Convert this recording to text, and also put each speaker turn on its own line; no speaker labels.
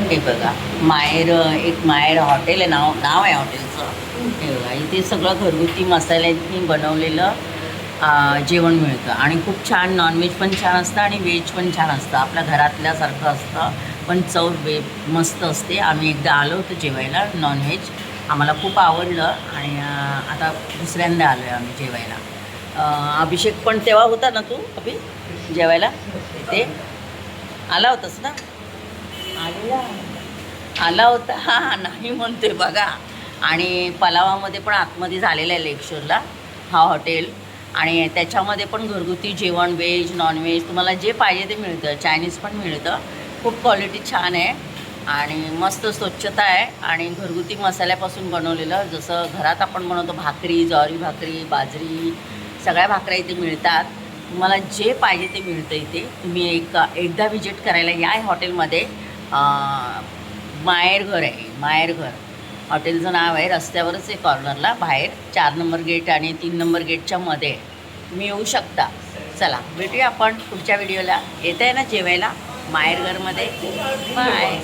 हे बघा माहेर, एक माहेर हॉटेल आहे, नाव नाव आहे हॉटेलचं. हे बघा इथे सगळं घरगुती मसाल्यांनी बनवलेलं जेवण मिळतं आणि खूप छान. नॉनव्हेज पण छान असतं आणि व्हेज पण छान असतं, आपल्या घरातल्यासारखं असतं, पण चव मस्त असते. आम्ही एकदा आलो होतो जेवायला नॉनव्हेज, आम्हाला खूप आवडलं आणि आता दुसऱ्यांदा आलो आहे आम्ही जेवायला. अभिषेक पण तेव्हा होता ना, तू अभि जेवायला ते आला होतास ना? आलेला आला होता, हां हां, नाही म्हणते बघा. आणि पलावामध्ये पण आतमध्ये झालेलं आहे लेक्चरला हा हॉटेल, आणि त्याच्यामध्ये पण घरगुती जेवण, व्हेज नॉनव्हेज तुम्हाला जे पाहिजे ते मिळतं. चायनीज पण मिळतं. खूप क्वालिटी छान आहे आणि मस्त स्वच्छता आहे आणि घरगुती मसाल्यापासून बनवलेलं, जसं घरात आपण बनवतो भाकरी, ज्वारी भाकरी, बाजरी, सगळ्या भाकऱ्या इथे मिळतात. तुम्हाला जे पाहिजे ते मिळतं इथे. तुम्ही एकदा व्हिजिट करायला या हॉटेलमध्ये. माहेरघर आहे, माहेरघर हॉटेलचं नाव आहे. रस्त्यावरच आहे, कॉर्नरला बाहेर 4 नंबर गेट आणि 3 नंबर गेटच्या मध्ये तुम्ही येऊ शकता. चला भेटूया आपण पुढच्या व्हिडिओला. येत आहे ना जेवायला माहेरघरमध्ये. बाय.